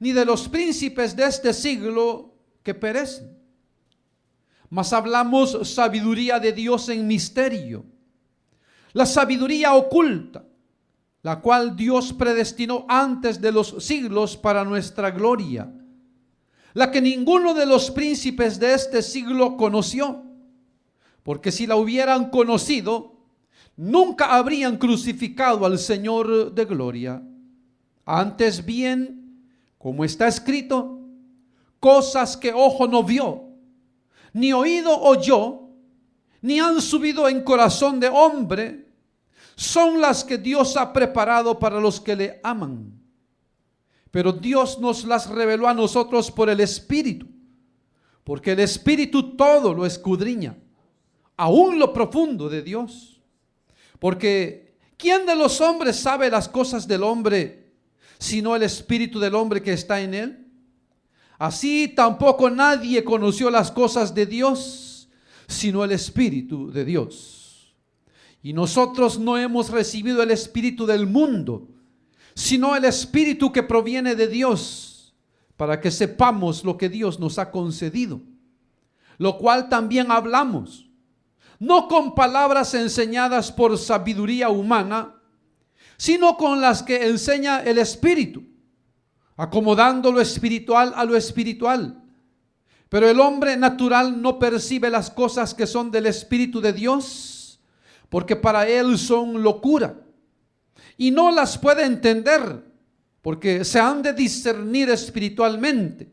ni de los príncipes de este siglo que perecen, mas hablamos sabiduría de Dios en misterio, la sabiduría oculta, la cual Dios predestinó antes de los siglos para nuestra gloria, la que ninguno de los príncipes de este siglo conoció, porque si la hubieran conocido, nunca habrían crucificado al Señor de gloria. Antes bien, como está escrito, cosas que ojo no vio, ni oído oyó, ni han subido en corazón de hombre, son las que Dios ha preparado para los que le aman. Pero Dios nos las reveló a nosotros por el Espíritu, porque el Espíritu todo lo escudriña, aún lo profundo de Dios. Porque ¿quién de los hombres sabe las cosas del hombre, sino el Espíritu del hombre que está en él? Así tampoco nadie conoció las cosas de Dios, sino el Espíritu de Dios. Y nosotros no hemos recibido el espíritu del mundo, sino el Espíritu que proviene de Dios, para que sepamos lo que Dios nos ha concedido, lo cual también hablamos, no con palabras enseñadas por sabiduría humana, sino con las que enseña el Espíritu, acomodando lo espiritual a lo espiritual. Pero el hombre natural no percibe las cosas que son del Espíritu de Dios, porque para él son locura, y no las puede entender, porque se han de discernir espiritualmente.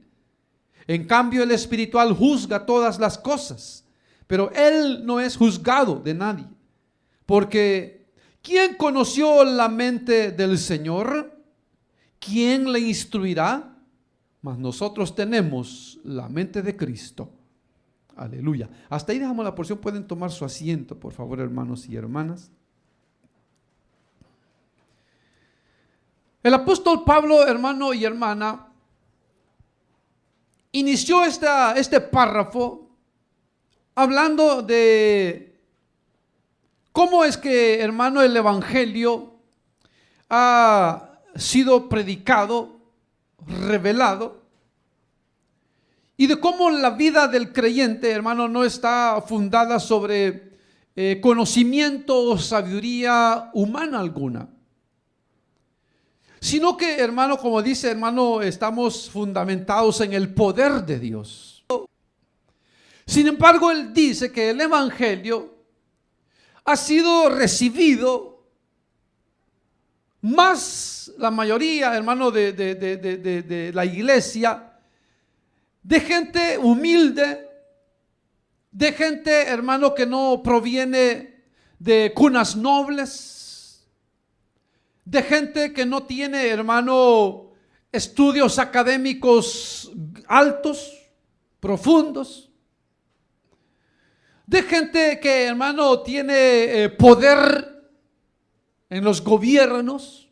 En cambio, el espiritual juzga todas las cosas, pero él no es juzgado de nadie. Porque ¿quién conoció la mente del Señor? ¿Quién le instruirá? Mas nosotros tenemos la mente de Cristo. Aleluya. Hasta ahí dejamos la porción. Pueden tomar su asiento, por favor, hermanos y hermanas. El apóstol Pablo, hermano y hermana, inició este párrafo hablando de cómo es que, hermano, el evangelio ha sido predicado, revelado, y de cómo la vida del creyente, hermano, no está fundada sobre conocimiento o sabiduría humana alguna, sino que, hermano, como dice, hermano, estamos fundamentados en el poder de Dios. Sin embargo, él dice que el evangelio ha sido recibido más, la mayoría, hermano, de la iglesia, de gente humilde, de gente, hermano, que no proviene de cunas nobles, de gente que no tiene, hermano, estudios académicos altos, profundos, de gente que, hermano, tiene poder en los gobiernos,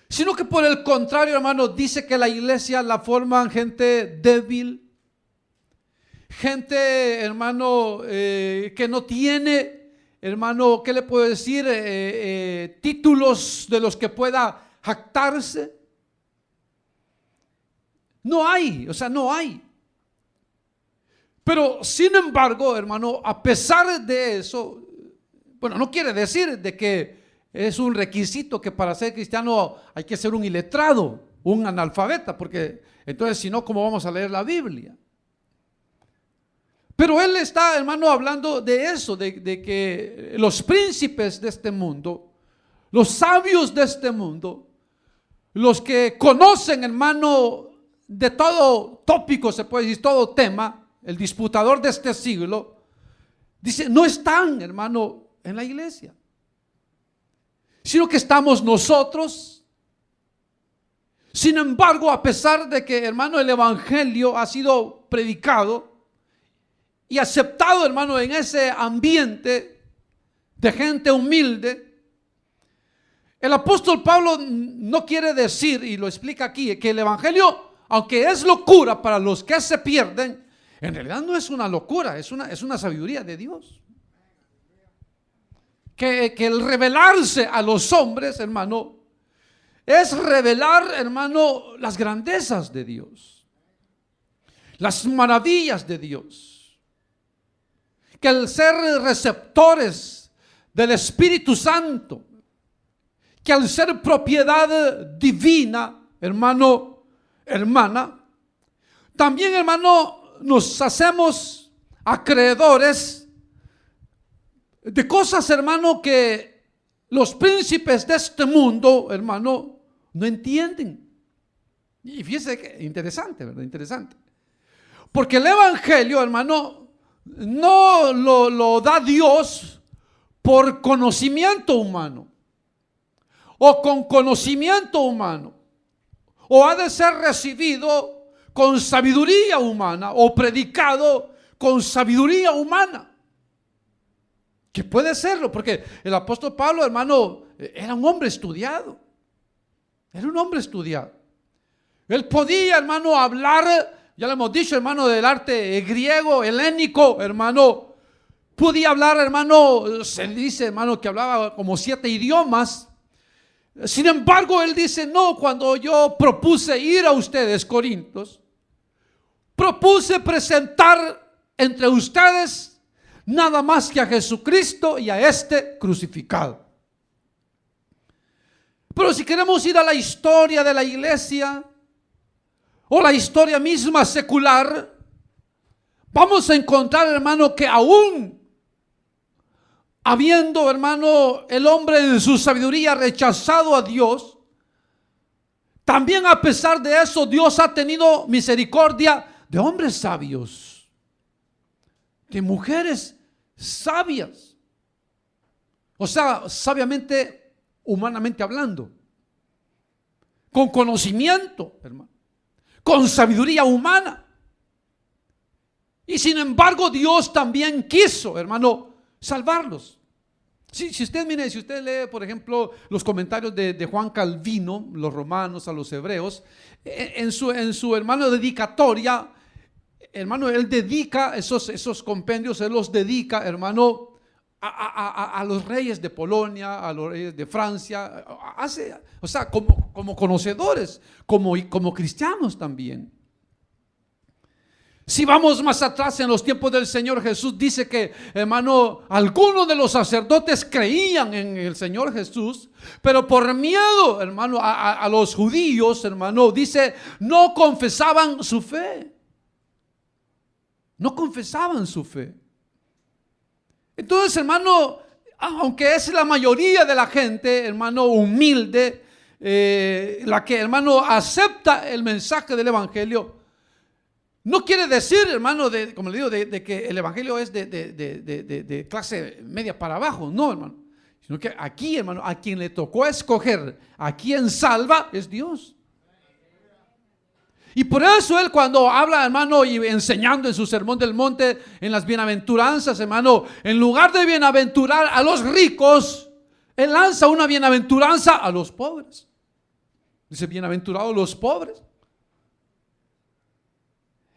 sino que por el contrario, hermano, dice que la iglesia la forman gente débil, gente, hermano, que no tiene, hermano, ¿qué le puedo decir? Títulos de los que pueda jactarse. No hay, o sea, no hay. Pero sin embargo, hermano, a pesar de eso, bueno, no quiere decir de que es un requisito que para ser cristiano hay que ser un iletrado, un analfabeta, porque entonces si no, ¿cómo vamos a leer la Biblia? Pero él está, hermano, hablando de eso, de que los príncipes de este mundo, los sabios de este mundo, los que conocen, hermano, de todo tópico, se puede decir, todo tema, el disputador de este siglo, dice, no están, hermano, en la iglesia, sino que estamos nosotros. Sin embargo, a pesar de que, hermano, el evangelio ha sido predicado y aceptado, hermano, en ese ambiente de gente humilde, el apóstol Pablo no quiere decir, y lo explica aquí, que el evangelio, aunque es locura para los que se pierden, en realidad no es una locura, es una sabiduría de Dios. Que el revelarse a los hombres, hermano, es revelar, hermano, las grandezas de Dios, las maravillas de Dios. Que el ser receptores del Espíritu Santo, que al ser propiedad divina, hermano, hermana, también, hermano, nos hacemos acreedores de cosas, hermano, que los príncipes de este mundo, hermano, no entienden. Y fíjese que interesante, ¿verdad? Interesante. Porque el evangelio, hermano, no lo da Dios por conocimiento humano o con conocimiento humano, o ha de ser recibido con sabiduría humana o predicado con sabiduría humana. Que puede serlo, porque el apóstol Pablo, hermano, era un hombre estudiado. Era un hombre estudiado. Él podía, hermano, hablar, ya lo hemos dicho, hermano, del arte griego, helénico, hermano. Podía hablar, hermano, se dice, hermano, que hablaba como 7 idiomas. Sin embargo, él dice, no, cuando yo propuse ir a ustedes, Corintios, propuse presentar entre ustedes nada más que a Jesucristo y a este crucificado. Pero si queremos ir a la historia de la iglesia o la historia misma secular, vamos a encontrar, hermano, que aún habiendo, hermano, el hombre en su sabiduría rechazado a Dios, también a pesar de eso Dios ha tenido misericordia de hombres sabios, de mujeres sabias, o sea, sabiamente, humanamente hablando, con conocimiento, hermano, con sabiduría humana. Y sin embargo Dios también quiso, hermano, salvarlos. Si usted mire, si usted lee, por ejemplo, los comentarios de Juan Calvino, los romanos a los hebreos, en su hermano dedicatoria, hermano, él dedica esos compendios, él los dedica, hermano, a los reyes de Polonia, a los reyes de Francia, o sea, como conocedores, como cristianos también. Si vamos más atrás en los tiempos del Señor Jesús, dice que, hermano, algunos de los sacerdotes creían en el Señor Jesús, pero por miedo, hermano, a los judíos, hermano, dice, no confesaban su fe. No confesaban su fe. Entonces, hermano, aunque es la mayoría de la gente, hermano, humilde, la que, hermano, acepta el mensaje del evangelio, no quiere decir, hermano, como le digo, de que el evangelio es de clase media para abajo, no, hermano, sino que aquí, hermano, a quien le tocó escoger, a quien salva, es Dios. Y por eso él, cuando habla, hermano, y enseñando en su sermón del monte, en las bienaventuranzas, hermano, en lugar de bienaventurar a los ricos, él lanza una bienaventuranza a los pobres. Dice, bienaventurados los pobres.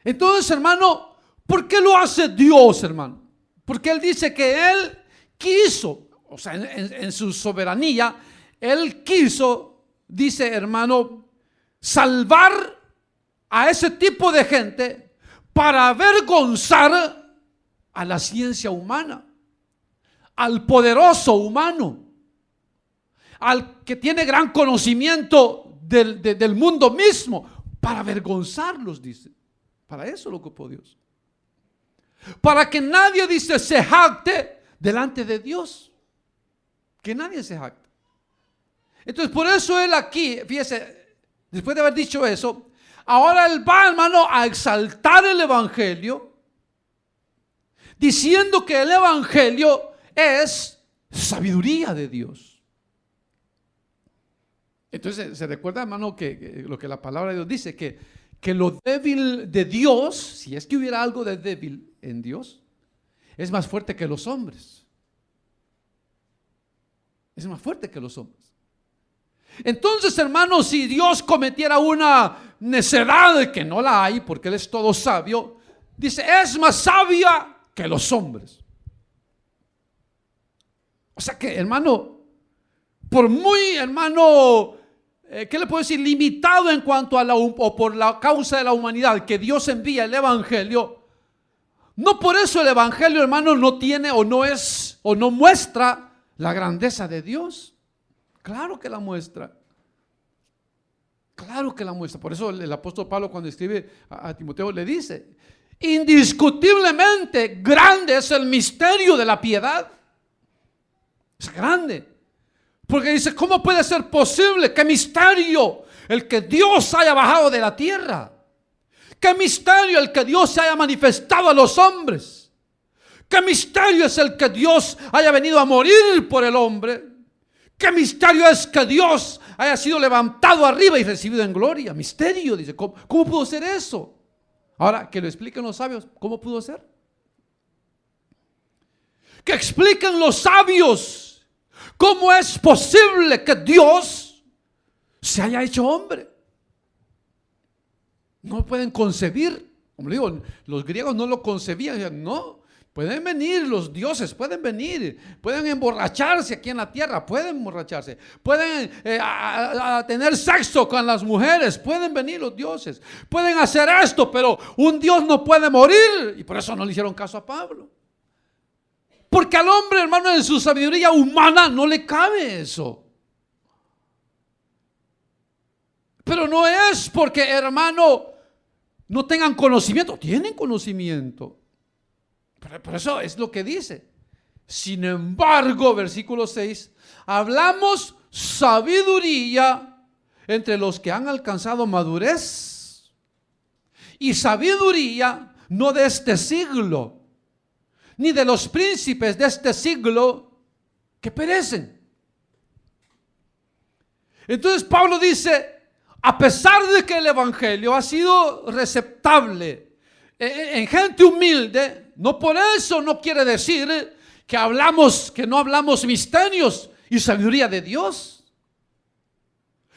Entonces, hermano, ¿por qué lo hace Dios, hermano? Porque él dice que él quiso, o sea, en su soberanía, él quiso, dice, hermano, salvar a ese tipo de gente para avergonzar a la ciencia humana, al poderoso humano, al que tiene gran conocimiento del mundo mismo, para avergonzarlos, dice. Para eso lo ocupó Dios. Para que nadie, dice, se jacte delante de Dios. Que nadie se jacte. Entonces, por eso él aquí, fíjese, después de haber dicho eso, ahora él va, hermano, a exaltar el evangelio, diciendo que el evangelio es sabiduría de Dios. Entonces, se recuerda, hermano, que lo que la palabra de Dios dice, que lo débil de Dios, si es que hubiera algo de débil en Dios, es más fuerte que los hombres. Es más fuerte que los hombres. Entonces, hermano, si Dios cometiera una necedad, que no la hay porque Él es todo sabio, dice, es más sabia que los hombres. O sea que, hermano, por muy, hermano, ¿qué le puedo decir? Limitado en cuanto a o por la causa de la humanidad que Dios envía el Evangelio. No por eso el Evangelio, hermano, no tiene o no es o no muestra la grandeza de Dios. Claro que la muestra. Claro que la muestra. Por eso el apóstol Pablo, cuando escribe a Timoteo, le dice: indiscutiblemente grande es el misterio de la piedad. Es grande. Porque dice: ¿cómo puede ser posible? ¿Qué misterio el que Dios haya bajado de la tierra? ¿Qué misterio el que Dios se haya manifestado a los hombres? ¿Qué misterio es el que Dios haya venido a morir por el hombre? ¿Qué misterio es que Dios haya sido levantado arriba y recibido en gloria? Misterio, dice. ¿Cómo pudo ser eso? Ahora, que lo expliquen los sabios, ¿cómo pudo ser? Que expliquen los sabios cómo es posible que Dios se haya hecho hombre. No pueden concebir. Como le digo, los griegos no lo concebían. No, pueden venir los dioses, pueden venir, pueden emborracharse aquí en la tierra, pueden emborracharse, pueden tener sexo con las mujeres, pueden venir los dioses, pueden hacer esto, pero un Dios no puede morir. Y por eso no le hicieron caso a Pablo. Porque al hombre, hermano, en su sabiduría humana no le cabe eso. Pero no es porque, hermano, no tengan conocimiento. Tienen conocimiento. Por eso es lo que dice. Sin embargo, versículo 6, hablamos sabiduría entre los que han alcanzado madurez. Y sabiduría no de este siglo, ni de los príncipes de este siglo que perecen. Entonces Pablo dice: a pesar de que el Evangelio ha sido receptable en gente humilde, no por eso no quiere decir que no hablamos misterios y sabiduría de Dios.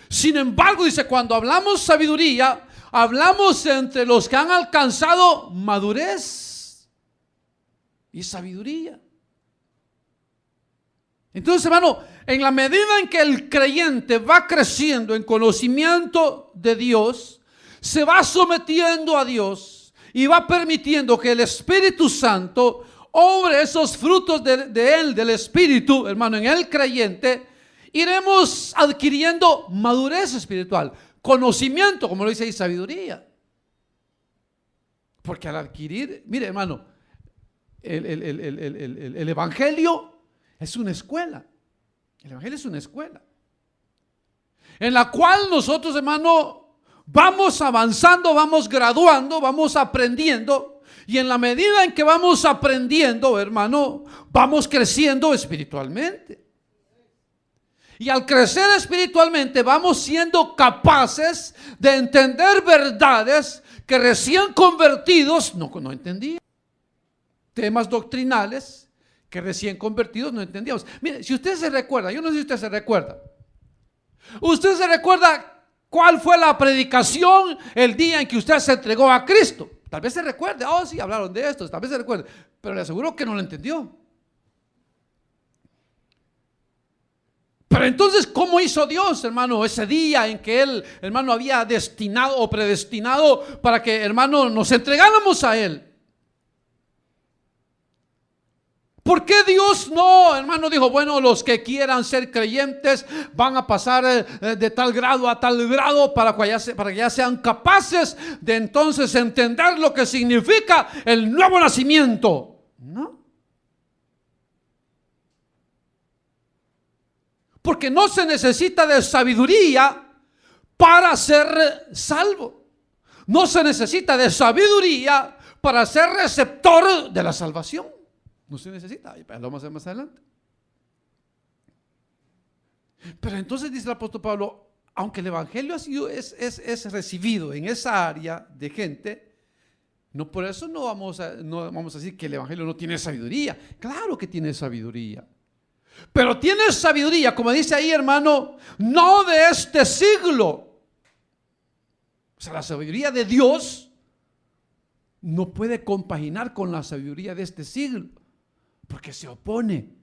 Sin embargo, dice, cuando hablamos sabiduría, hablamos entre los que han alcanzado madurez y sabiduría. Entonces, hermano, en la medida en que el creyente va creciendo en conocimiento de Dios, se va sometiendo a Dios y va permitiendo que el Espíritu Santo obre esos frutos de Él, del Espíritu, hermano, en el creyente, iremos adquiriendo madurez espiritual, conocimiento, como lo dice ahí, sabiduría. Porque al adquirir, mire, hermano, el Evangelio es una escuela. El Evangelio es una escuela en la cual nosotros, hermano, vamos avanzando, vamos graduando, vamos aprendiendo. Y en la medida en que vamos aprendiendo, hermano, vamos creciendo espiritualmente. Y al crecer espiritualmente vamos siendo capaces de entender verdades que recién convertidos no entendían. Temas doctrinales que recién convertidos no entendíamos. Mire, si usted se recuerda, yo no sé si usted se recuerda. ¿Usted se recuerda cuál fue la predicación el día en que usted se entregó a Cristo? Tal vez se recuerde. Oh, sí, hablaron de esto, tal vez se recuerde. Pero le aseguro que no lo entendió. Pero entonces, ¿cómo hizo Dios, hermano, ese día en que Él, hermano, había destinado o predestinado para que, hermano, nos entregáramos a Él? ¿Por qué Dios no, hermano, dijo, bueno, los que quieran ser creyentes van a pasar de tal grado a tal grado para que ya sean capaces de entonces entender lo que significa el nuevo nacimiento? No. Porque no se necesita de sabiduría para ser salvo. No se necesita de sabiduría para ser receptor de la salvación. No se necesita, lo vamos a hacer más adelante. Pero entonces dice el apóstol Pablo, aunque el Evangelio es recibido en esa área de gente, no por eso no vamos a decir que el Evangelio no tiene sabiduría. Claro que tiene sabiduría. Pero tiene sabiduría, como dice ahí, hermano, no de este siglo. O sea, la sabiduría de Dios no puede compaginar con la sabiduría de este siglo, porque se opone.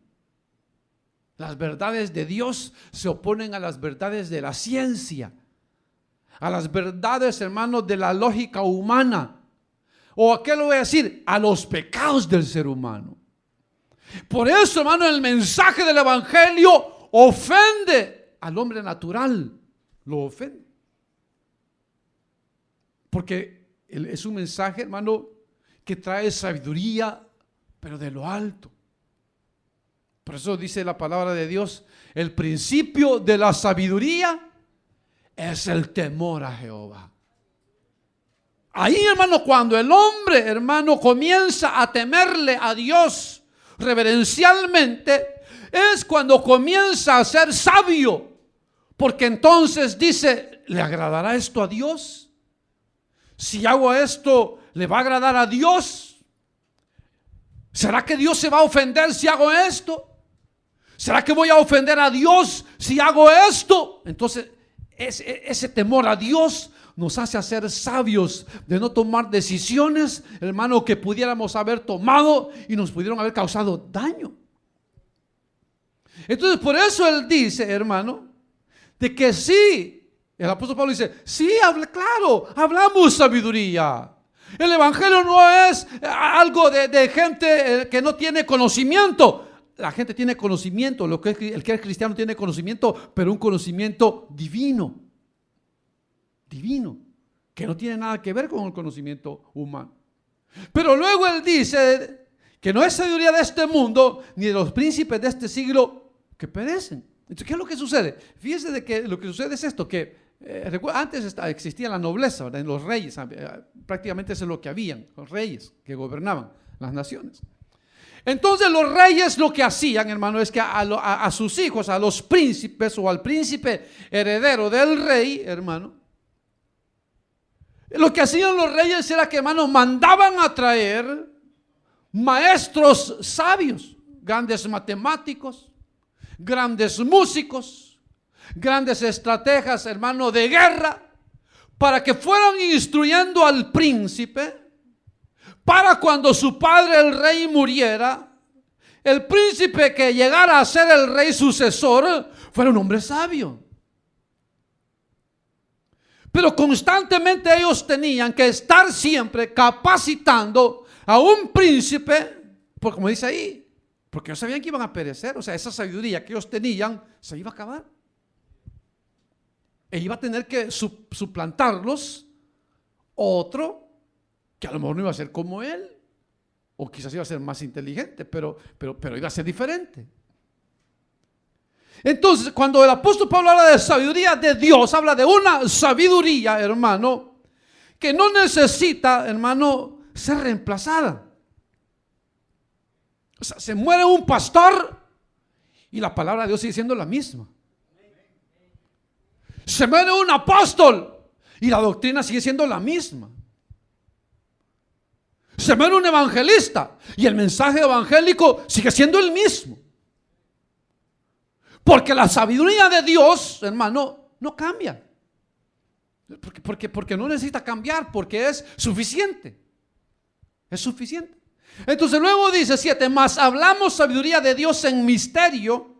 Las verdades de Dios se oponen a las verdades de la ciencia, a las verdades, hermanos, de la lógica humana. ¿O a qué lo voy a decir? A los pecados del ser humano. Por eso, hermano, el mensaje del evangelio ofende al hombre natural. Lo ofende. Porque es un mensaje, hermano, que trae sabiduría, pero de lo alto. Por eso dice la palabra de Dios, el principio de la sabiduría es el temor a Jehová. Ahí, hermano, cuando el hombre, hermano, comienza a temerle a Dios reverencialmente, es cuando comienza a ser sabio. Porque entonces dice, ¿le agradará esto a Dios? Si hago esto, ¿le va a agradar a Dios? ¿Será que Dios se va a ofender si hago esto? ¿Será que voy a ofender a Dios si hago esto? Entonces, ese temor a Dios nos hace ser sabios de no tomar decisiones, hermano, que pudiéramos haber tomado y nos pudieron haber causado daño. Entonces, por eso él dice, hermano, de que sí, el apóstol Pablo dice, sí, claro, hablamos sabiduría. El evangelio no es algo de gente que no tiene conocimiento. La gente tiene conocimiento, el que es cristiano tiene conocimiento, pero un conocimiento divino, que no tiene nada que ver con el conocimiento humano. Pero luego él dice que no es sabiduría de este mundo, ni de los príncipes de este siglo que perecen. Entonces, ¿qué es lo que sucede? Fíjese de que lo que sucede es esto, que antes existía la nobleza, ¿verdad? En los reyes, prácticamente eso es lo que habían, los reyes que gobernaban las naciones. Entonces los reyes lo que hacían, hermano, es que a sus hijos, a los príncipes o al príncipe heredero del rey, hermano, lo que hacían los reyes era que, hermano, mandaban a traer maestros sabios, grandes matemáticos, grandes músicos, grandes estrategas, hermano, de guerra, para que fueran instruyendo al príncipe, para cuando su padre el rey muriera, el príncipe que llegara a ser el rey sucesor fuera un hombre sabio. Pero constantemente ellos tenían que estar siempre capacitando a un príncipe, porque como dice ahí, porque ellos sabían que iban a perecer. O sea, esa sabiduría que ellos tenían se iba a acabar. E iba a tener que suplantarlos otro que a lo mejor no iba a ser como él, o quizás iba a ser más inteligente, pero iba a ser diferente. Entonces, cuando el apóstol Pablo habla de sabiduría de Dios, habla de una sabiduría, hermano, que no necesita, hermano, ser reemplazada. O sea, se muere un pastor y la palabra de Dios sigue siendo la misma. Se muere un apóstol y la doctrina sigue siendo la misma. Se muere un evangelista y el mensaje evangélico sigue siendo el mismo. Porque la sabiduría de Dios, hermano, no cambia. Porque no necesita cambiar, porque es suficiente. Es suficiente. Entonces luego dice 7, mas hablamos sabiduría de Dios en misterio,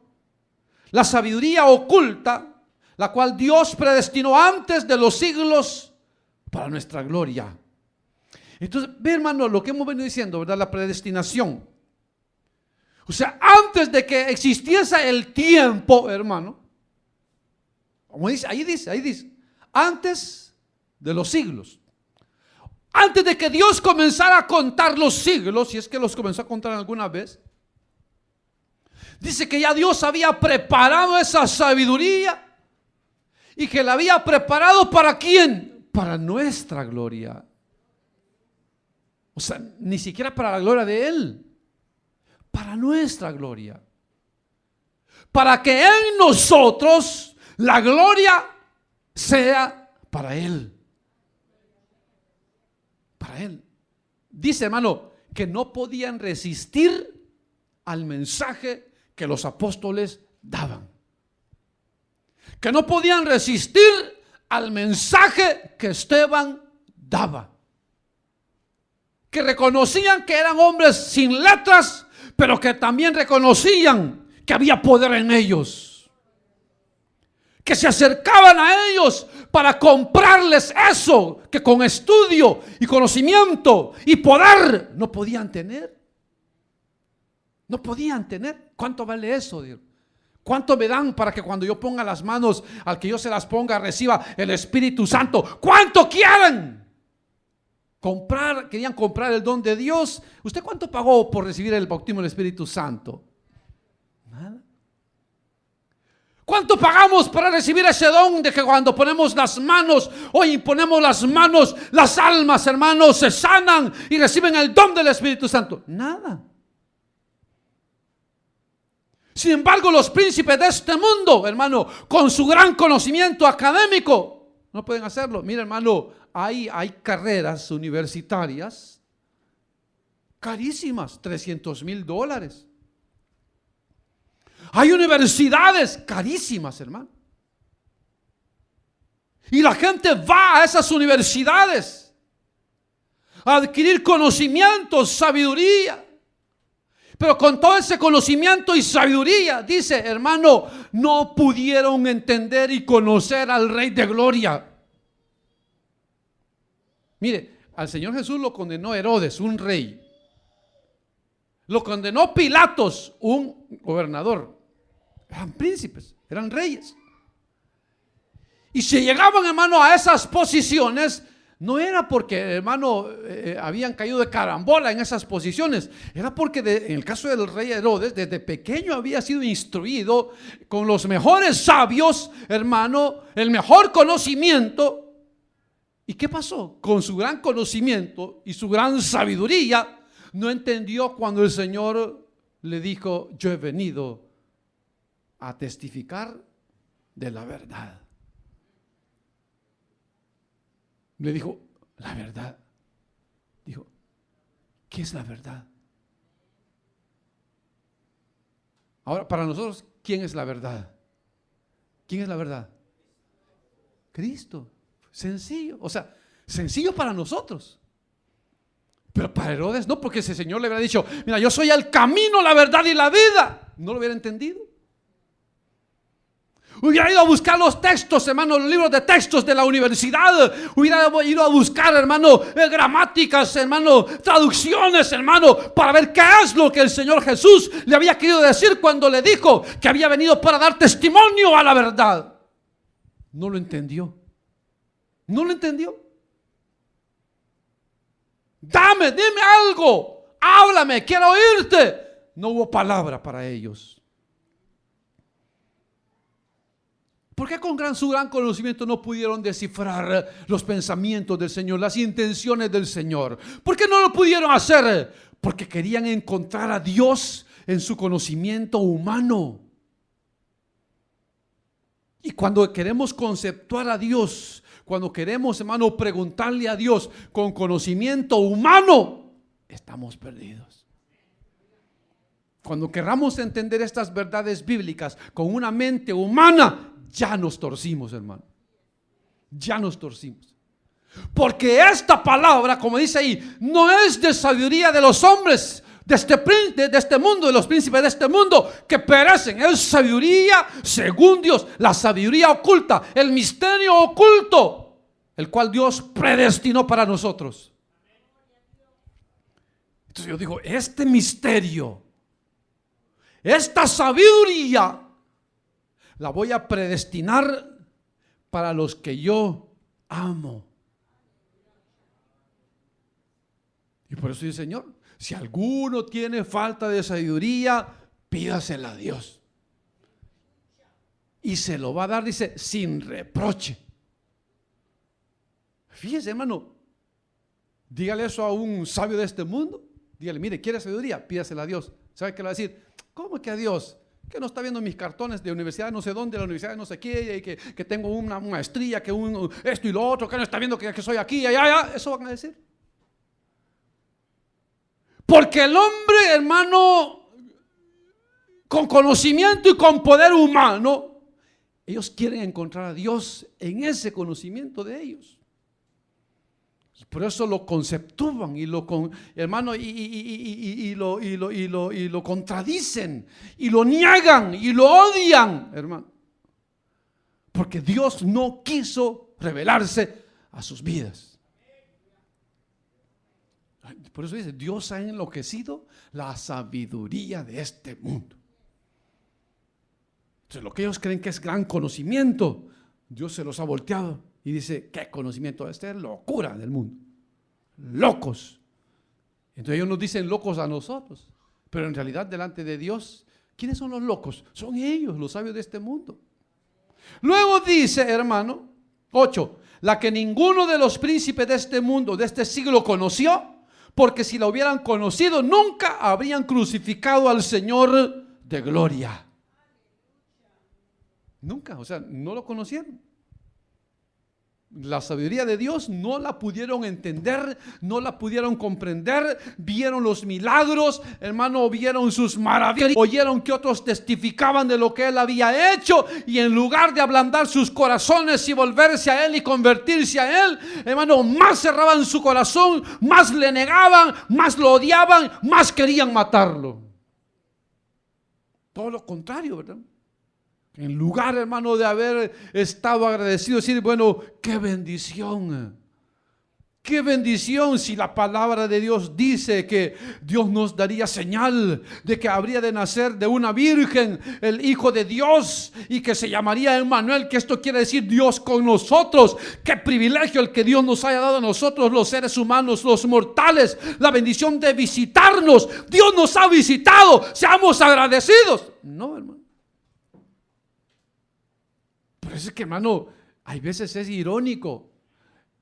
la sabiduría oculta, la cual Dios predestinó antes de los siglos para nuestra gloria. Entonces, ve, hermano, lo que hemos venido diciendo, ¿verdad? La predestinación. O sea, antes de que existiese el tiempo, hermano, como dice, ahí dice, antes de los siglos. Antes de que Dios comenzara a contar los siglos, si es que los comenzó a contar alguna vez, dice que ya Dios había preparado esa sabiduría y que la había preparado ¿para quién? Para nuestra gloria. O sea, ni siquiera para la gloria de Él, para nuestra gloria. Para que en nosotros la gloria sea para Él. Para Él. Dice, hermano, que no podían resistir al mensaje que los apóstoles daban. Que no podían resistir al mensaje que Esteban daba. Que reconocían que eran hombres sin letras, pero que también reconocían que había poder en ellos, que se acercaban a ellos para comprarles eso que con estudio y conocimiento y poder no podían tener. No podían tener. ¿Cuánto vale eso, Dios? ¿Cuánto me dan para que cuando yo ponga las manos al que yo se las ponga reciba el Espíritu Santo? ¿Cuánto quieren? Querían comprar el don de Dios. ¿Usted cuánto pagó por recibir el bautismo del Espíritu Santo? Nada. ¿Cuánto pagamos para recibir ese don de que cuando ponemos las manos o imponemos las manos, las almas, hermanos, se sanan y reciben el don del Espíritu Santo? Nada. Sin embargo, los príncipes de este mundo, hermano, con su gran conocimiento académico, no pueden hacerlo. Mira, hermano, hay carreras universitarias carísimas, $300,000. Hay universidades carísimas, hermano. Y la gente va a esas universidades a adquirir conocimientos, sabiduría. Pero con todo ese conocimiento y sabiduría, dice, hermano, no pudieron entender y conocer al Rey de Gloria. Mire, al Señor Jesús lo condenó Herodes, un rey. Lo condenó Pilatos, un gobernador. Eran príncipes, eran reyes. Y si llegaban, hermano, a esas posiciones, no era porque, hermano, habían caído de carambola en esas posiciones. Era porque en el caso del rey Herodes, desde pequeño había sido instruido con los mejores sabios, hermano, el mejor conocimiento. ¿Y qué pasó? Con su gran conocimiento y su gran sabiduría, no entendió cuando el Señor le dijo: yo he venido a testificar de la verdad. Le dijo, la verdad. Dijo, ¿qué es la verdad? Ahora, para nosotros, ¿quién es la verdad? ¿Quién es la verdad? Cristo. Sencillo, o sea, sencillo para nosotros. Pero para Herodes no, porque ese señor le hubiera dicho: mira, yo soy el camino, la verdad y la vida. No lo hubiera entendido. Hubiera ido a buscar los textos, hermano, los libros de textos de la universidad. Hubiera ido a buscar, hermano, gramáticas, hermano, traducciones, hermano, para ver qué es lo que el Señor Jesús le había querido decir cuando le dijo que había venido para dar testimonio a la verdad. No lo entendió. No lo entendió. Dime algo, háblame, quiero oírte. No hubo palabra para ellos. ¿Por qué con su gran conocimiento no pudieron descifrar los pensamientos del Señor, las intenciones del Señor? ¿Por qué no lo pudieron hacer? Porque querían encontrar a Dios en su conocimiento humano. Y cuando queremos conceptuar a Dios, cuando queremos, hermano, preguntarle a Dios con conocimiento humano, estamos perdidos. Cuando queramos entender estas verdades bíblicas con una mente humana, ya nos torcimos, hermano. Ya nos torcimos. Porque esta palabra, como dice ahí, no es de sabiduría de los hombres de este mundo, de los príncipes de este mundo que perecen. Es sabiduría según Dios, la sabiduría oculta, el misterio oculto, el cual Dios predestinó para nosotros. Entonces yo digo, este misterio, esta sabiduría, la voy a predestinar para los que yo amo. Y por eso dice el Señor: si alguno tiene falta de sabiduría, pídasela a Dios. Y se lo va a dar, dice, sin reproche. Fíjese, hermano, dígale eso a un sabio de este mundo. Dígale: mire, ¿quiere sabiduría? Pídasela a Dios. ¿Sabe qué le va a decir? ¿Cómo que a Dios? Que no está viendo mis cartones de universidad no sé dónde, la universidad no sé qué, y que tengo una maestría, que esto y lo otro, que no está viendo que soy aquí, allá. Eso van a decir. Porque el hombre, hermano, con conocimiento y con poder humano, ellos quieren encontrar a Dios en ese conocimiento de ellos. Y Por eso lo conceptúan y hermano, y lo contradicen y lo niegan y lo odian, hermano. Porque Dios no quiso revelarse a sus vidas. Por eso dice, Dios ha enloquecido la sabiduría de este mundo. Entonces, lo que ellos creen que es gran conocimiento, Dios se los ha volteado y dice, ¿qué conocimiento? Esta es locura del mundo. Locos. Entonces ellos nos dicen locos a nosotros, pero en realidad delante de Dios, ¿quiénes son los locos? Son ellos, los sabios de este mundo. Luego dice, hermano, 8, la que ninguno de los príncipes de este mundo, de este siglo conoció, porque si la hubieran conocido, nunca habrían crucificado al Señor de gloria. Nunca, o sea, no lo conocieron. La sabiduría de Dios no la pudieron entender, no la pudieron comprender. Vieron los milagros, hermano, vieron sus maravillas, oyeron que otros testificaban de lo que Él había hecho, y en lugar de ablandar sus corazones y volverse a Él y convertirse a Él, hermano, más cerraban su corazón, más le negaban, más lo odiaban, más querían matarlo. Todo lo contrario, ¿verdad? En lugar, hermano, de haber estado agradecido, decir, bueno, qué bendición si la palabra de Dios dice que Dios nos daría señal de que habría de nacer de una virgen el Hijo de Dios y que se llamaría Emmanuel, que esto quiere decir Dios con nosotros. Qué privilegio el que Dios nos haya dado a nosotros, los seres humanos, los mortales, la bendición de visitarnos. Dios nos ha visitado, seamos agradecidos. No, hermano. Por eso es que, hermano, hay veces es irónico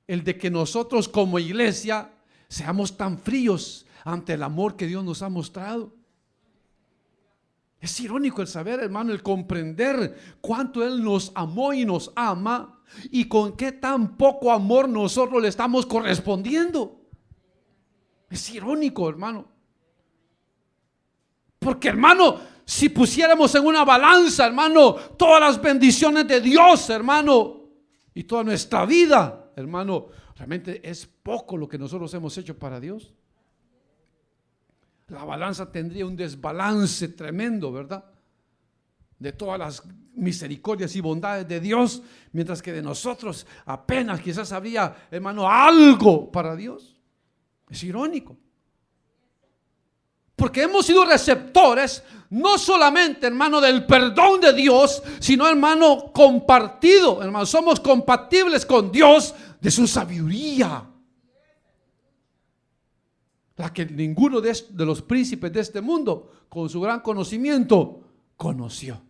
el de que nosotros como iglesia seamos tan fríos ante el amor que Dios nos ha mostrado. Es irónico el saber, hermano, el comprender cuánto Él nos amó y nos ama, y con qué tan poco amor nosotros le estamos correspondiendo. Es irónico, hermano. Porque, hermano, si pusiéramos en una balanza, hermano, todas las bendiciones de Dios, hermano, y toda nuestra vida, hermano, realmente es poco lo que nosotros hemos hecho para Dios. La balanza tendría un desbalance tremendo, ¿verdad? De todas las misericordias y bondades de Dios, mientras que de nosotros apenas quizás habría, hermano, algo para Dios. Es irónico. Porque hemos sido receptores no solamente, hermano, del perdón de Dios, sino, hermano, compartido, hermano, somos compatibles con Dios de su sabiduría, la que ninguno de los príncipes de este mundo, con su gran conocimiento, conoció.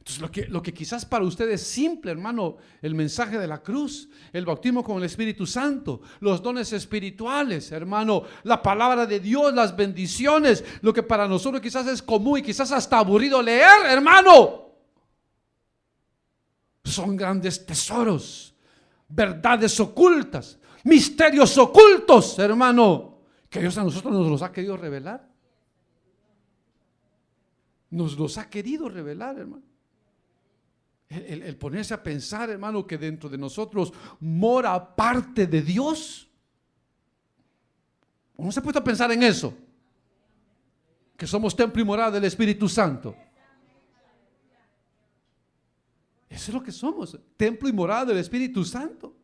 Entonces, lo que quizás para ustedes es simple, hermano, el mensaje de la cruz, el bautismo con el Espíritu Santo, los dones espirituales, hermano, la palabra de Dios, las bendiciones, lo que para nosotros quizás es común y quizás hasta aburrido leer, hermano, son grandes tesoros, verdades ocultas, misterios ocultos, hermano, que Dios a nosotros nos los ha querido revelar. Nos los ha querido revelar, hermano. El ponerse a pensar, hermano, que dentro de nosotros mora parte de Dios. ¿No se ha puesto a pensar en eso? Que somos templo y morada del Espíritu Santo. Eso es lo que somos, templo y morada del Espíritu Santo.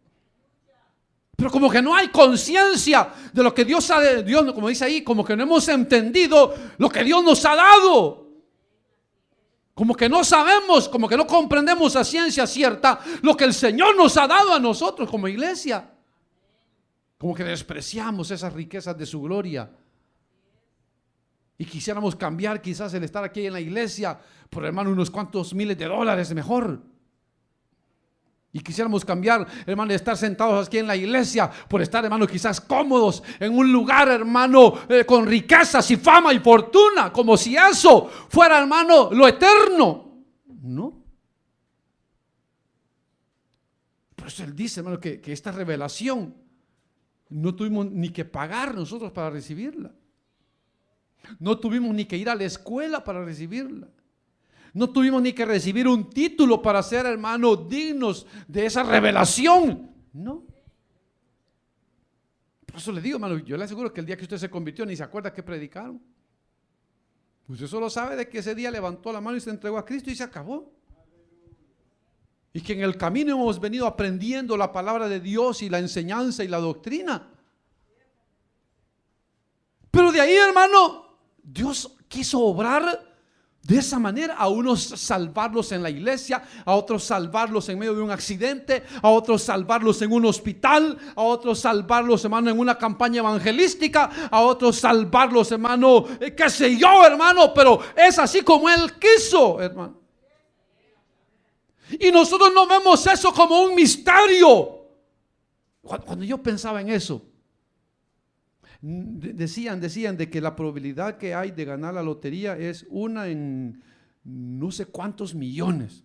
Pero como que no hay conciencia de lo que Dios ha dado, Dios, como dice ahí, como que no hemos entendido lo que Dios nos ha dado. Como que no sabemos, como que no comprendemos a ciencia cierta lo que el Señor nos ha dado a nosotros como iglesia. Como que despreciamos esas riquezas de su gloria. Y quisiéramos cambiar quizás el estar aquí en la iglesia por, hermano, unos cuantos miles de dólares mejor. Y quisiéramos cambiar, hermano, de estar sentados aquí en la iglesia por estar, hermano, quizás cómodos en un lugar, hermano, con riquezas y fama y fortuna, como si eso fuera, hermano, lo eterno. No. Por eso Él dice, hermano, que esta revelación no tuvimos ni que pagar nosotros para recibirla. No tuvimos ni que ir a la escuela para recibirla. No tuvimos ni que recibir un título para ser, hermano, dignos de esa revelación. No. Por eso le digo, hermano, yo le aseguro que el día que usted se convirtió ni se acuerda que predicaron. Usted solo sabe de que ese día levantó la mano y se entregó a Cristo y se acabó. Y que en el camino hemos venido aprendiendo la palabra de Dios y la enseñanza y la doctrina. Pero de ahí, hermano, Dios quiso obrar de esa manera, a unos salvarlos en la iglesia, a otros salvarlos en medio de un accidente, a otros salvarlos en un hospital, a otros salvarlos, hermano, en una campaña evangelística, a otros salvarlos, hermano, qué sé yo, hermano, pero es así como Él quiso, hermano. Y nosotros no vemos eso como un misterio. Cuando yo pensaba en eso, decían de que la probabilidad que hay de ganar la lotería es una en no sé cuántos millones.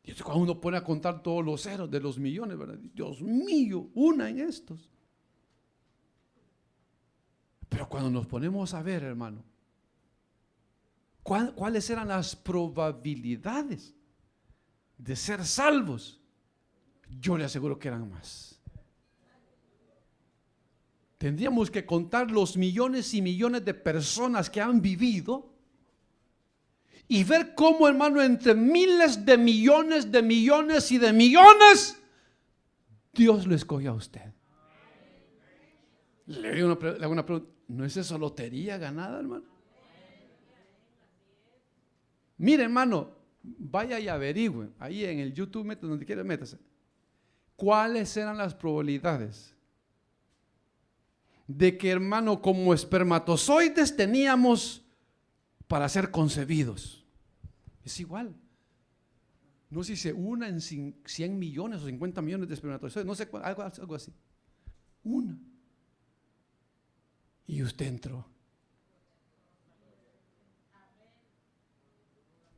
Y cuando uno pone a contar todos los ceros de los millones, ¿verdad? Dios mío, una en estos. Pero cuando nos ponemos a ver, hermano, ¿cuáles eran las probabilidades de ser salvos? Yo le aseguro que eran más. Tendríamos que contar los millones y millones de personas que han vivido y ver cómo, hermano, entre miles de millones y de millones, Dios lo escogió a usted. Le hago una pregunta, ¿no es eso lotería ganada, hermano? Mire, hermano, vaya y averigüe, ahí en el YouTube, donde quiera, métase. ¿Cuáles eran las probabilidades de que, hermano, como espermatozoides teníamos para ser concebidos? Es igual. No sé si se una en 100 millones o 50 millones de espermatozoides, no sé, algo así. Una. Y usted entró.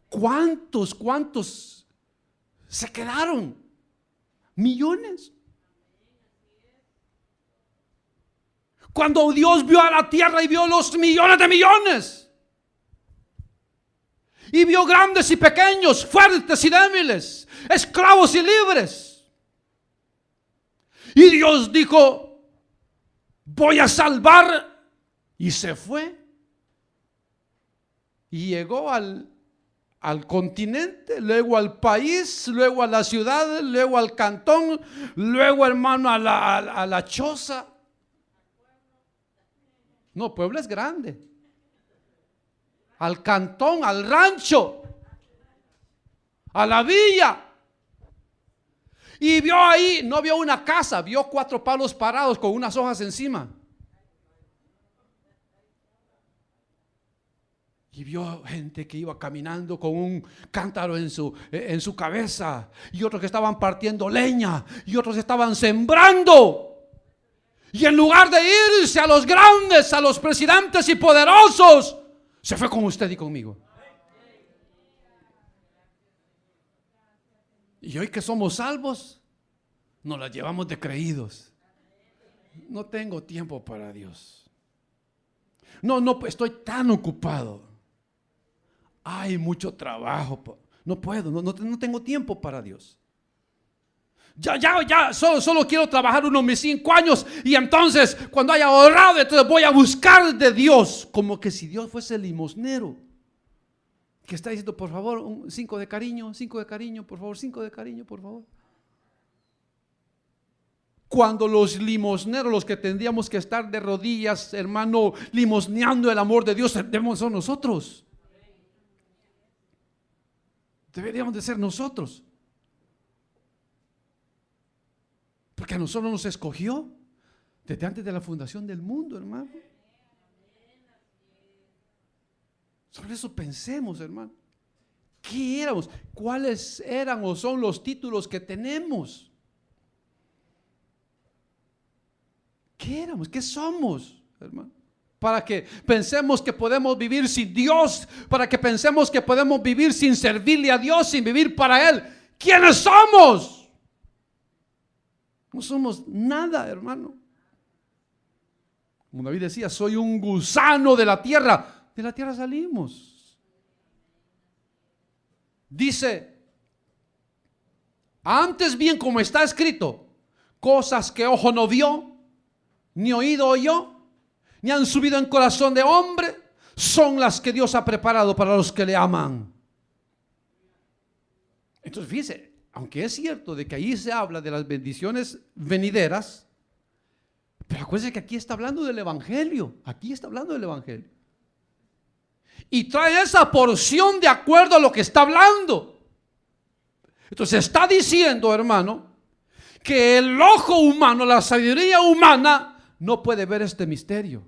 ¿Cuántos se quedaron? Millones. Cuando Dios vio a la tierra y vio los millones de millones, y vio grandes y pequeños, fuertes y débiles, esclavos y libres, y Dios dijo: voy a salvar, y se fue y llegó al continente, luego al país, luego a la ciudad, luego al cantón, luego, hermano, a la choza. No, Puebla es grande. Al cantón, al rancho, a la villa. Y vio ahí, no vio una casa, vio 4 palos parados con unas hojas encima. Y vio gente que iba caminando con un cántaro en su cabeza, y otros que estaban partiendo leña, y otros estaban sembrando. Y en lugar de irse a los grandes, a los presidentes y poderosos, se fue con usted y conmigo. Y hoy que somos salvos, nos la llevamos de creídos. No tengo tiempo para Dios. No, estoy tan ocupado. Hay mucho trabajo. No puedo, no tengo tiempo para Dios. Ya, solo quiero trabajar unos mis 5 años, y entonces cuando haya ahorrado, entonces voy a buscar de Dios. Como que si Dios fuese el limosnero que está diciendo: por favor, 5 de cariño, por favor, 5 de cariño, por favor. Cuando los limosneros, los que tendríamos que estar de rodillas, hermano, limosneando el amor de Dios, debemos ser nosotros. Deberíamos de ser nosotros. Porque a nosotros nos escogió desde antes de la fundación del mundo, hermano. Sobre eso pensemos, hermano. ¿Qué éramos? ¿Cuáles eran o son los títulos que tenemos? ¿Qué éramos? ¿Qué somos, hermano? Para que pensemos que podemos vivir sin Dios, para que pensemos que podemos vivir sin servirle a Dios, sin vivir para Él. ¿Quiénes somos? No somos nada, hermano. Como David decía: soy un gusano de la tierra. De la tierra salimos. Dice: antes bien, como está escrito, cosas que ojo no vio, ni oído oyó, ni han subido en corazón de hombre, son las que Dios ha preparado para los que le aman. Entonces fíjese, aunque es cierto de que ahí se habla de las bendiciones venideras, pero acuérdense que aquí está hablando del Evangelio. Aquí está hablando del Evangelio. Y trae esa porción de acuerdo a lo que está hablando. Entonces está diciendo, hermano, que el ojo humano, la sabiduría humana, no puede ver este misterio.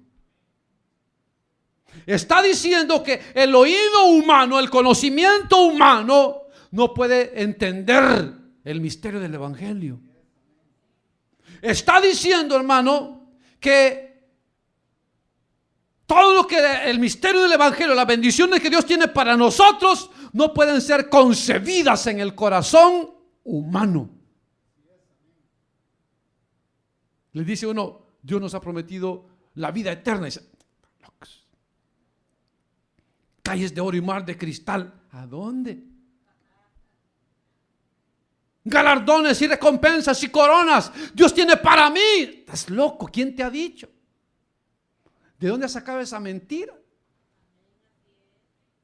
Está diciendo que el oído humano, el conocimiento humano, no puede entender el misterio del Evangelio. Está diciendo, hermano, que todo lo que el misterio del Evangelio, las bendiciones que Dios tiene para nosotros, no pueden ser concebidas en el corazón humano. Le dice uno, Dios nos ha prometido la vida eterna. Dice, calles de oro y mar de cristal. ¿A dónde? Galardones y recompensas y coronas Dios tiene para mí. ¿Estás loco? ¿Quién te ha dicho? ¿De dónde has sacado esa mentira?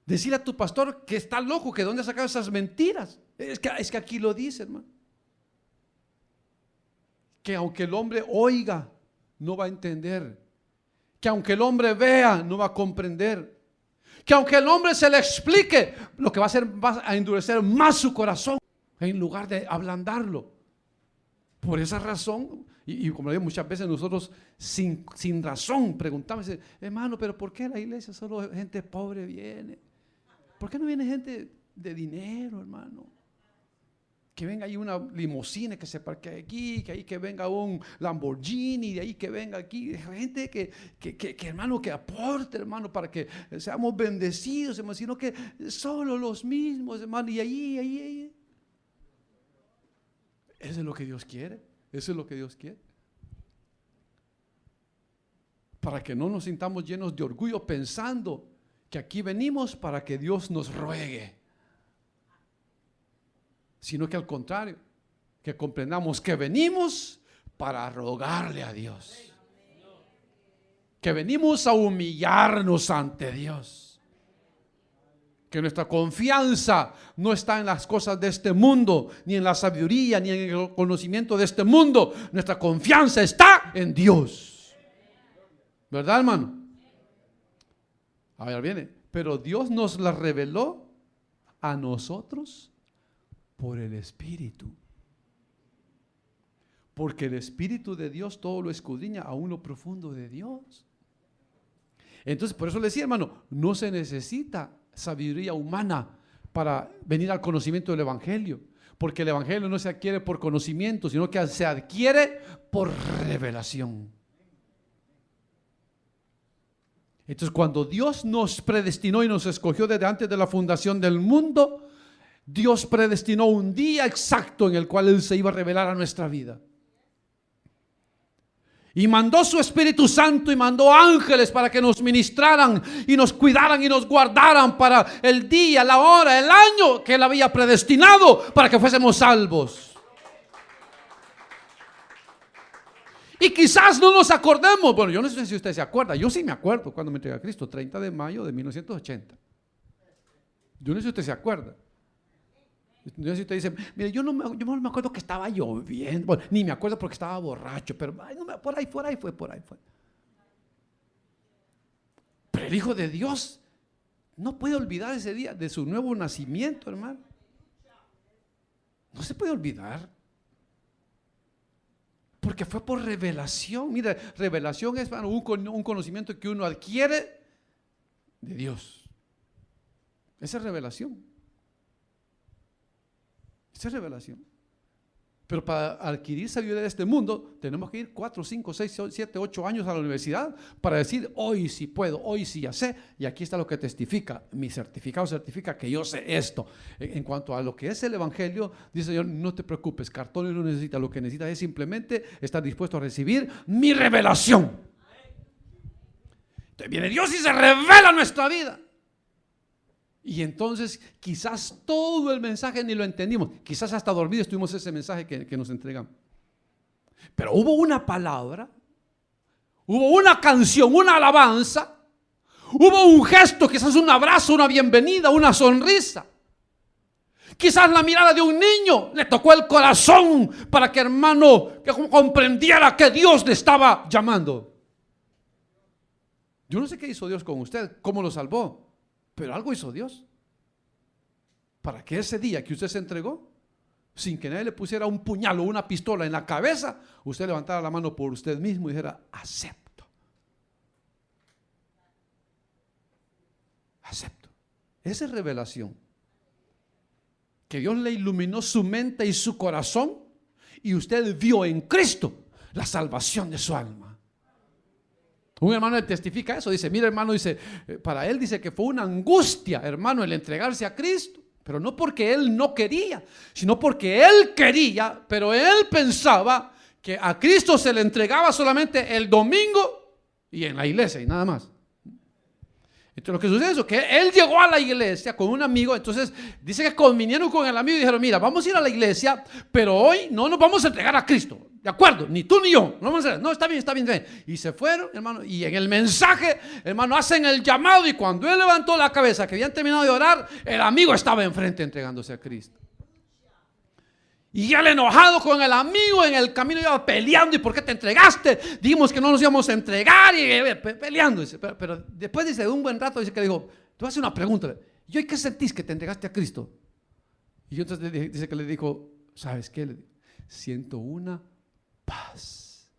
Decirle a tu pastor que está loco, que de dónde has sacado esas mentiras. Es que aquí lo dice, hermano. Que aunque el hombre oiga, no va a entender. Que aunque el hombre vea, no va a comprender. Que aunque el hombre se le explique, lo que va a hacer, va a endurecer más su corazón en lugar de ablandarlo. Por esa razón, y como digo, muchas veces nosotros sin razón preguntamos, hermano, pero ¿por qué a la iglesia solo gente pobre viene? ¿Por qué no viene gente de dinero, hermano? Que venga ahí una limusina que se parquee aquí, que ahí que venga un Lamborghini, de ahí que venga aquí, gente que hermano, que aporte, hermano, para que seamos bendecidos, hermano, sino que solo los mismos, hermano, y ahí. Eso es lo que Dios quiere, eso es lo que Dios quiere. Para que no nos sintamos llenos de orgullo pensando que aquí venimos para que Dios nos ruegue, sino que al contrario, que comprendamos que venimos para rogarle a Dios, que venimos a humillarnos ante Dios, que nuestra confianza no está en las cosas de este mundo, ni en la sabiduría, ni en el conocimiento de este mundo. Nuestra confianza está en Dios, ¿verdad, hermano? Ahora viene, pero Dios nos la reveló a nosotros por el Espíritu, porque el Espíritu de Dios todo lo escudriña aún lo profundo de Dios. Entonces, por eso le decía, hermano, no se necesita sabiduría humana para venir al conocimiento del Evangelio, porque el Evangelio no se adquiere por conocimiento, sino que se adquiere por revelación. Entonces, cuando Dios nos predestinó y nos escogió desde antes de la fundación del mundo, Dios predestinó un día exacto en el cual Él se iba a revelar a nuestra vida. Y mandó su Espíritu Santo y mandó ángeles para que nos ministraran y nos cuidaran y nos guardaran para el día, la hora, el año que Él había predestinado para que fuésemos salvos. Y quizás no nos acordemos. Bueno, yo no sé si usted se acuerda. Yo sí me acuerdo cuando me entregué a Cristo, 30 de mayo de 1980. Yo no sé si usted se acuerda. Yo no sé si usted dice, mire, yo no me acuerdo que estaba lloviendo. Bueno, ni me acuerdo porque estaba borracho, pero por ahí fue. Pero el Hijo de Dios no puede olvidar ese día de su nuevo nacimiento, hermano. No se puede olvidar. Porque fue por revelación. Mira, revelación es un conocimiento que uno adquiere de Dios. Esa es revelación. Esa es revelación. Pero para adquirir sabiduría de este mundo, tenemos que ir 4, 5, 6, 7, 8 años a la universidad para decir, hoy sí puedo, hoy sí ya sé. Y aquí está lo que testifica. Mi certificado certifica que yo sé esto. En cuanto a lo que es el Evangelio, dice el Señor, no te preocupes, cartones no necesita. Lo que necesita es simplemente estar dispuesto a recibir mi revelación. Entonces viene Dios y se revela nuestra vida. Y entonces quizás todo el mensaje ni lo entendimos. Quizás hasta dormidos tuvimos ese mensaje que nos entregamos. Pero hubo una palabra, hubo una canción, una alabanza, hubo un gesto, quizás un abrazo, una bienvenida, una sonrisa. Quizás la mirada de un niño le tocó el corazón para que, hermano, que comprendiera que Dios le estaba llamando. Yo no sé qué hizo Dios con usted, cómo lo salvó, pero algo hizo Dios para que ese día que usted se entregó, sin que nadie le pusiera un puñal o una pistola en la cabeza, usted levantara la mano por usted mismo y dijera: acepto. Acepto. Esa es revelación. Que Dios le iluminó su mente y su corazón y usted vio en Cristo la salvación de su alma. Un hermano le testifica eso, dice: mira, hermano, dice, para él dice que fue una angustia, hermano, el entregarse a Cristo, pero no porque él no quería, sino porque él quería, pero él pensaba que a Cristo se le entregaba solamente el domingo y en la iglesia y nada más. Entonces lo que sucede es que él llegó a la iglesia con un amigo. Entonces dice que convinieron con el amigo y dijeron: mira, vamos a ir a la iglesia, pero hoy no nos vamos a entregar a Cristo, ¿de acuerdo? Ni tú ni yo, no vamos a hacer. No, está bien, está bien, está bien. Y se fueron, hermano, y en el mensaje, hermano, hacen el llamado, y cuando él levantó la cabeza, que habían terminado de orar, el amigo estaba enfrente entregándose a Cristo. Y él enojado con el amigo, en el camino iba peleando: ¿y por qué te entregaste? Dijimos que no nos íbamos a entregar, y peleando. Pero después dice, de un buen rato, dice que dijo: te voy a hacer una pregunta. ¿Y hoy qué sentís que te entregaste a Cristo? Y entonces dice que le dijo: ¿sabes qué? Siento una paz.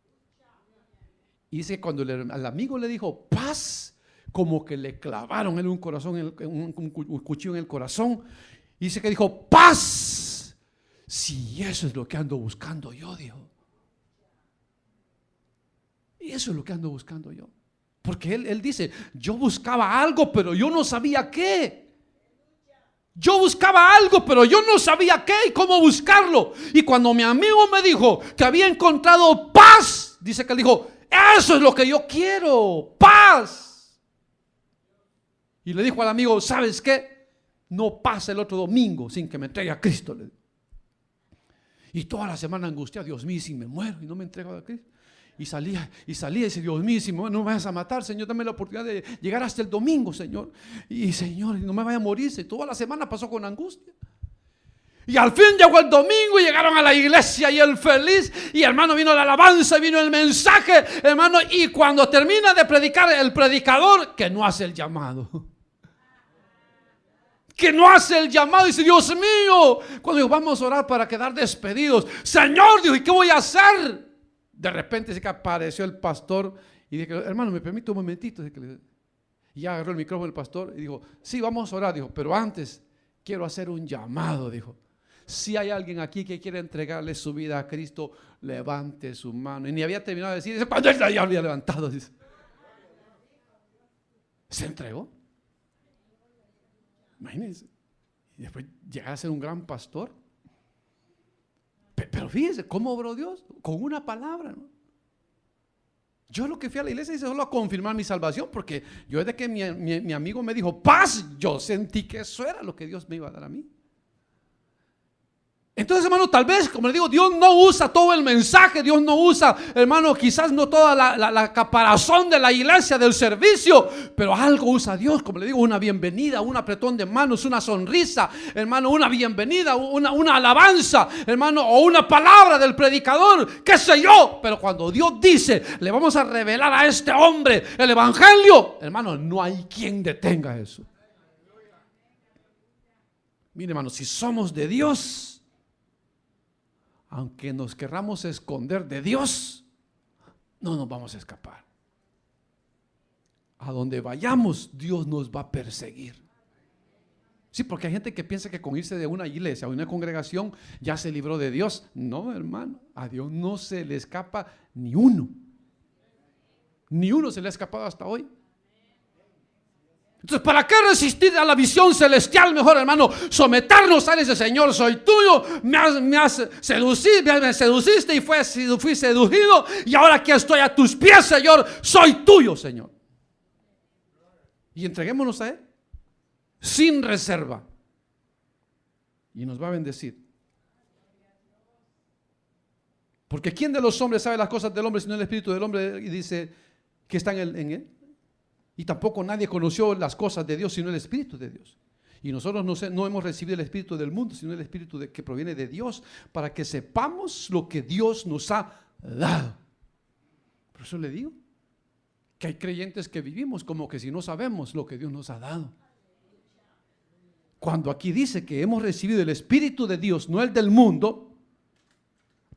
Y dice que cuando al amigo le dijo paz, como que le clavaron en un corazón, un cuchillo en el corazón. Y dice que dijo: paz. Si eso es lo que ando buscando yo, dijo. Y eso es lo que ando buscando yo. Porque él dice: yo buscaba algo, pero yo no sabía qué. Yo buscaba algo, pero yo no sabía qué y cómo buscarlo. Y cuando mi amigo me dijo que había encontrado paz, dice que él dijo: eso es lo que yo quiero, paz. Y le dijo al amigo: ¿sabes qué? No pasa el otro domingo sin que me entregue a Cristo. Y toda la semana angustiado: Dios mío, si me muero y no me entrego a Cristo. Y salía y dice: Dios mío, si no me vayas a matar, Señor, dame la oportunidad de llegar hasta el domingo, Señor. Y Señor, no me vaya a morirse. Toda la semana pasó con angustia. Y al fin llegó el domingo y llegaron a la iglesia y él feliz. Y hermano, vino la alabanza, vino el mensaje, hermano. Y cuando termina de predicar el predicador, que no hace el llamado. Que no hace el llamado, dice: Dios mío. Cuando dijo: vamos a orar para quedar despedidos, Señor, dijo: ¿y qué voy a hacer? De repente se que apareció el pastor y dijo: hermano, me permite un momentito. Y ya agarró el micrófono el pastor y dijo: sí, vamos a orar, dijo, pero antes quiero hacer un llamado, dijo. Si hay alguien aquí que quiere entregarle su vida a Cristo, levante su mano. Y ni había terminado de decir, dice, cuando él ya había levantado, dice, se entregó. Imagínense. Y después llegar a ser un gran pastor. Pero fíjense cómo obró Dios con una palabra, ¿no? Yo lo que fui a la iglesia hice solo a confirmar mi salvación, porque yo desde que mi amigo me dijo paz, yo sentí que eso era lo que Dios me iba a dar a mí. Entonces, hermano, tal vez, como le digo, Dios no usa todo el mensaje, Dios no usa, hermano, quizás no toda la caparazón de la iglesia, del servicio, pero algo usa Dios, como le digo, una bienvenida, un apretón de manos, una sonrisa, hermano, una bienvenida, una alabanza, hermano, o una palabra del predicador, qué sé yo. Pero cuando Dios dice, le vamos a revelar a este hombre el evangelio, hermano, no hay quien detenga eso. Mire, hermano, si somos de Dios, aunque nos querramos esconder de Dios, no nos vamos a escapar. A donde vayamos, Dios nos va a perseguir. Sí, porque hay gente que piensa que con irse de una iglesia o una congregación ya se libró de Dios. No, hermano, a Dios no se le escapa ni uno. Ni uno se le ha escapado hasta hoy. Entonces, ¿para qué resistir a la visión celestial? Mejor, hermano, someternos a ese Señor, soy tuyo, me seduciste y fui seducido, y ahora aquí estoy a tus pies, Señor, soy tuyo, Señor. Y entreguémonos a Él sin reserva, y nos va a bendecir. Porque ¿quién de los hombres sabe las cosas del hombre sino el espíritu del hombre? Y dice que está en él. Y tampoco nadie conoció las cosas de Dios sino el espíritu de Dios. Y nosotros no hemos recibido el espíritu del mundo, sino el espíritu que proviene de Dios, para que sepamos lo que Dios nos ha dado. Por eso le digo que hay creyentes que vivimos como que si no sabemos lo que Dios nos ha dado. Cuando aquí dice que hemos recibido el espíritu de Dios, no el del mundo,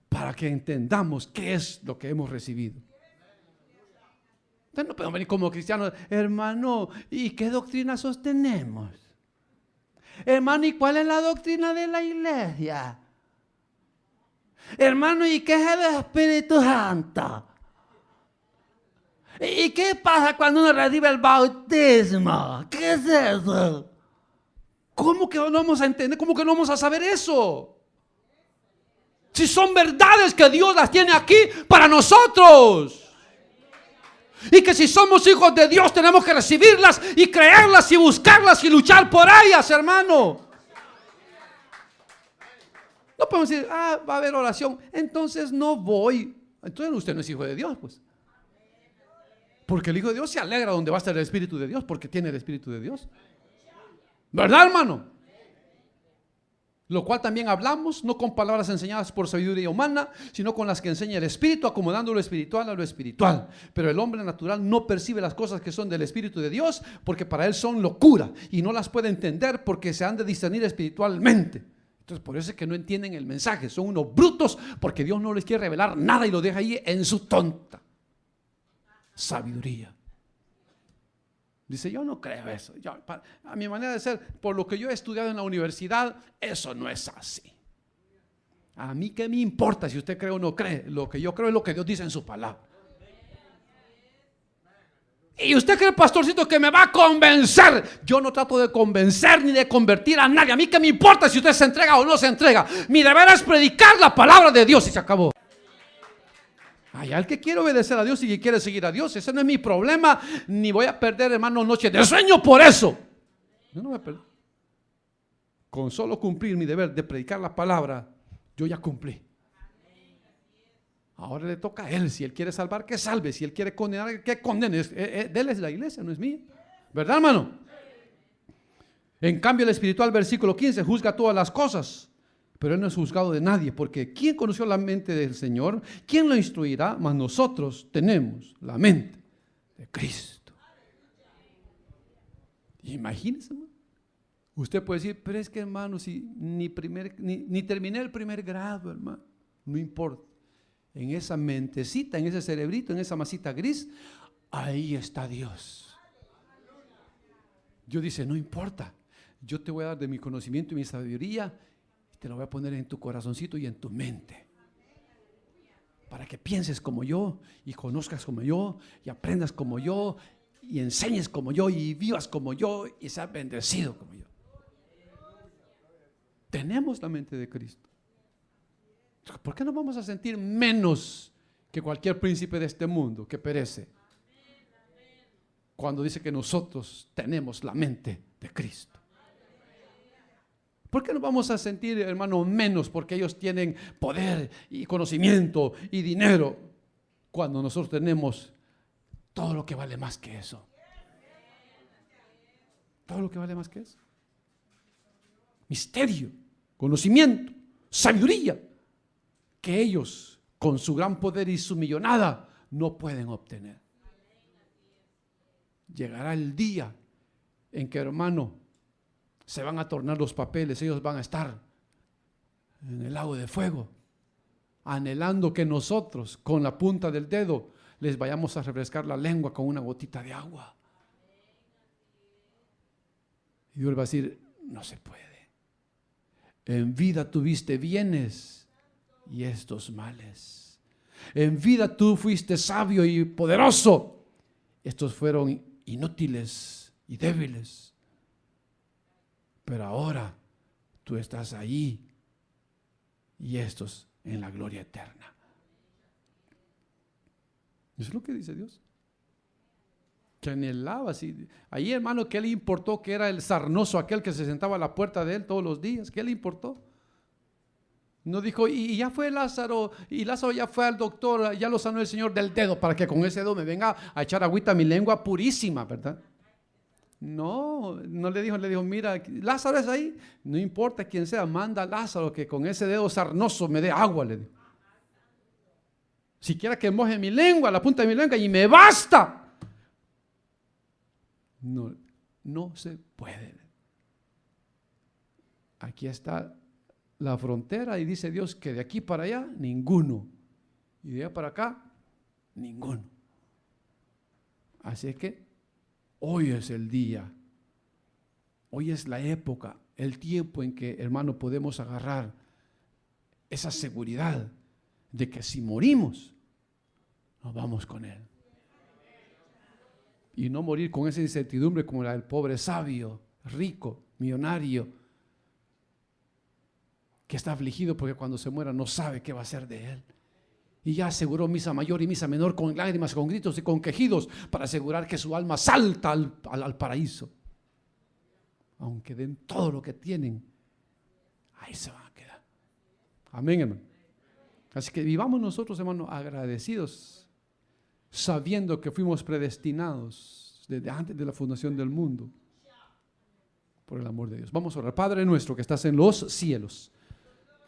para que entendamos qué es lo que hemos recibido. Entonces no podemos venir como cristianos, hermano, ¿y qué doctrina sostenemos? Hermano, ¿y cuál es la doctrina de la iglesia? Hermano, ¿y qué es el Espíritu Santo? ¿Y qué pasa cuando uno recibe el bautismo? ¿Qué es eso? ¿Cómo que no vamos a entender? ¿Cómo que no vamos a saber eso? Si son verdades que Dios las tiene aquí para nosotros. Y que si somos hijos de Dios tenemos que recibirlas y creerlas y buscarlas y luchar por ellas, hermano. No podemos decir, va a haber oración, entonces no voy. Entonces usted no es hijo de Dios, pues. Porque el hijo de Dios se alegra donde va a estar el Espíritu de Dios, porque tiene el Espíritu de Dios. ¿Verdad, hermano? Lo cual también hablamos, no con palabras enseñadas por sabiduría humana, sino con las que enseña el Espíritu, acomodando lo espiritual a lo espiritual. Pero el hombre natural no percibe las cosas que son del Espíritu de Dios, porque para él son locura, y no las puede entender porque se han de discernir espiritualmente. Entonces por eso es que no entienden el mensaje, son unos brutos, porque Dios no les quiere revelar nada y lo deja ahí en su tonta sabiduría. Dice, yo no creo eso. A mi manera de ser, por lo que yo he estudiado en la universidad, eso no es así. A mí qué me importa si usted cree o no cree. Lo que yo creo es lo que Dios dice en su palabra. Y usted cree, pastorcito, que me va a convencer. Yo no trato de convencer ni de convertir a nadie. A mí qué me importa si usted se entrega o no se entrega. Mi deber es predicar la palabra de Dios y se acabó. Hay al que quiere obedecer a Dios y que quiere seguir a Dios. Ese no es mi problema. Ni voy a perder, hermano, noche de sueño por eso. Yo no voy a perder. Con solo cumplir mi deber de predicar la palabra, yo ya cumplí. Ahora le toca a Él. Si Él quiere salvar, que salve. Si Él quiere condenar, que condene. De Él es la iglesia, no es mía. ¿Verdad, hermano? En cambio, el espiritual, versículo 15, juzga todas las cosas. Pero Él no es juzgado de nadie, porque ¿quién conoció la mente del Señor? ¿Quién lo instruirá? Mas nosotros tenemos la mente de Cristo. Imagínense, hermano. Usted puede decir, pero es que, hermano, si ni terminé el primer grado, hermano, no importa. En esa mentecita, en ese cerebrito, en esa masita gris, ahí está Dios. Dios dice, no importa, yo te voy a dar de mi conocimiento y mi sabiduría. Te lo voy a poner en tu corazoncito y en tu mente, para que pienses como yo, y conozcas como yo, y aprendas como yo, y enseñes como yo, y vivas como yo, y seas bendecido como yo. Tenemos la mente de Cristo. ¿Por qué nos vamos a sentir menos que cualquier príncipe de este mundo que perece? Cuando dice que nosotros tenemos la mente de Cristo. ¿Por qué nos vamos a sentir, hermano, menos porque ellos tienen poder y conocimiento y dinero, cuando nosotros tenemos todo lo que vale más que eso? Todo lo que vale más que eso. Misterio, conocimiento, sabiduría, que ellos con su gran poder y su millonada no pueden obtener. Llegará el día en que, hermano, se van a tornar los papeles, ellos van a estar en el lago de fuego, anhelando que nosotros con la punta del dedo les vayamos a refrescar la lengua con una gotita de agua. Y Dios va a decir, no se puede. En vida tuviste bienes y estos males. En vida tú fuiste sabio y poderoso. Estos fueron inútiles y débiles. Pero ahora tú estás ahí y estos en la gloria eterna. Eso es lo que dice Dios. Que anhelaba así. Ahí, hermano, ¿qué le importó que era el sarnoso aquel que se sentaba a la puerta de él todos los días? ¿Qué le importó? No dijo, y ya fue Lázaro, y Lázaro ya fue al doctor, ya lo sanó el Señor del dedo, para que con ese dedo me venga a echar agüita a mi lengua purísima, ¿verdad? No, no le dijo, mira, Lázaro es ahí, no importa quién sea, manda a Lázaro que con ese dedo sarnoso me dé agua, le dijo. Siquiera que moje mi lengua, la punta de mi lengua, y me basta. No, no se puede. Aquí está la frontera y dice Dios que de aquí para allá, ninguno. Y de allá para acá, ninguno. Así es que hoy es el día. Hoy es la época, el tiempo en que, hermano, podemos agarrar esa seguridad de que si morimos, nos vamos con Él. Y no morir con esa incertidumbre como la del pobre sabio, rico, millonario, que está afligido porque cuando se muera no sabe qué va a ser de él. Y ya aseguró misa mayor y misa menor con lágrimas, con gritos y con quejidos para asegurar que su alma salta al paraíso. Aunque den todo lo que tienen, ahí se van a quedar. Amén, hermano. Así que vivamos nosotros, hermano, agradecidos, sabiendo que fuimos predestinados desde antes de la fundación del mundo por el amor de Dios. Vamos a orar. Padre nuestro que estás en los cielos,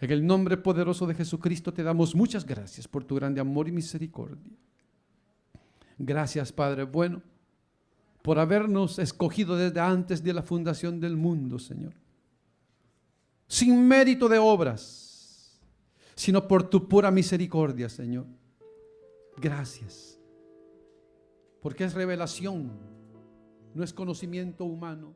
en el nombre poderoso de Jesucristo te damos muchas gracias por tu grande amor y misericordia. Gracias, Padre bueno, por habernos escogido desde antes de la fundación del mundo, Señor. Sin mérito de obras, sino por tu pura misericordia, Señor. Gracias. Porque es revelación, no es conocimiento humano.